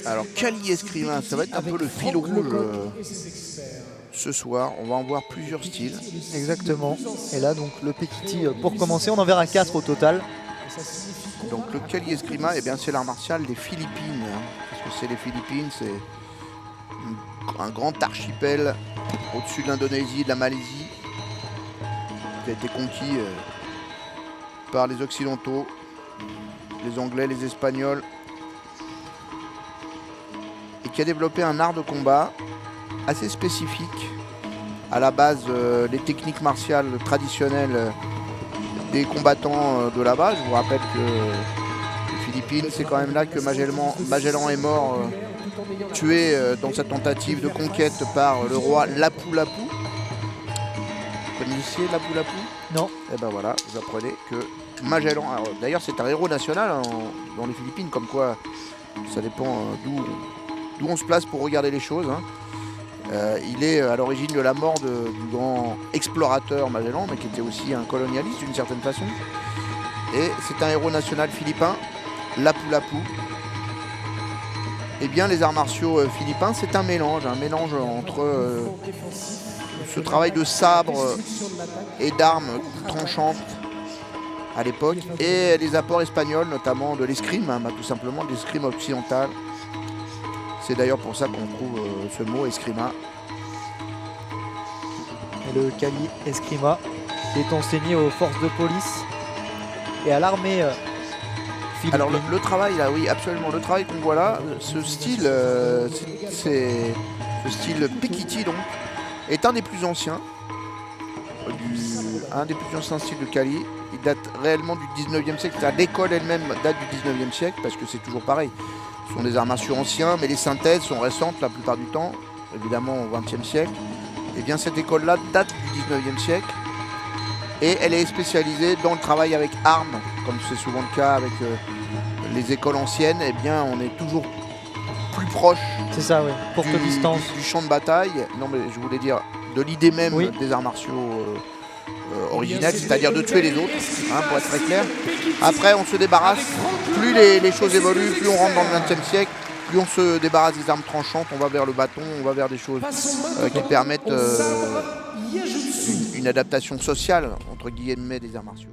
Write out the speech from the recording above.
Alors Kali Eskrima, ça va être un peu le fil rouge ce soir. On va en voir plusieurs styles. Exactement. Et là, donc le Pekiti, pour commencer, on en verra 4 au total. Donc le Kali Eskrima, eh bien, c'est l'art martial des Philippines. Parce que c'est les Philippines, c'est un grand archipel au-dessus de l'Indonésie et de la Malaisie qui a été conquis par les Occidentaux, les Anglais, les Espagnols, et qui a développé un art de combat assez spécifique. À la base, les techniques martiales traditionnelles des combattants de là-bas. Je vous rappelle que les Philippines, c'est quand même là que Magellan est mort, tué dans sa tentative de conquête par le roi Lapu-Lapu. Vous connaissiez Lapu-Lapu? Non. Et ben voilà, vous apprenez que Magellan, d'ailleurs c'est un héros national dans les Philippines, comme quoi ça dépend d'où on se place pour regarder les choses. Il est à l'origine de la mort du grand explorateur Magellan, mais qui était aussi un colonialiste d'une certaine façon. Et c'est un héros national philippin, Lapu-Lapu. Eh bien, les arts martiaux philippins, c'est un mélange entre ce travail de sabre et d'armes tranchantes à l'époque, et les apports espagnols, notamment de l'escrime, tout simplement de l'escrime occidental. C'est d'ailleurs pour ça qu'on trouve ce mot eskrima. Et le Kali Eskrima qui est enseigné aux forces de police et à l'armée philippine. Alors le travail là, oui absolument, le travail qu'on voit là, ce style, ce style Pekiti donc, est un des plus anciens, styles de Kali. Il date réellement du 19e siècle, l'école elle-même date du 19e siècle, parce que c'est toujours pareil. Ce sont des arts martiaux anciens, mais les synthèses sont récentes la plupart du temps, évidemment au 20e siècle. Et bien cette école-là date du 19e siècle, et elle est spécialisée dans le travail avec armes, comme c'est souvent le cas avec les écoles anciennes. Et bien on est toujours plus proche, c'est ça, oui, courte distance, du champ de bataille. Non mais je voulais dire de l'idée même des arts martiaux originels, c'est-à-dire de tuer les autres, pour être très clair. Après on se débarrasse, plus les choses évoluent, plus on rentre dans le 20e siècle, plus on se débarrasse des armes tranchantes, on va vers le bâton, on va vers des choses qui permettent une adaptation sociale, entre guillemets, des arts martiaux.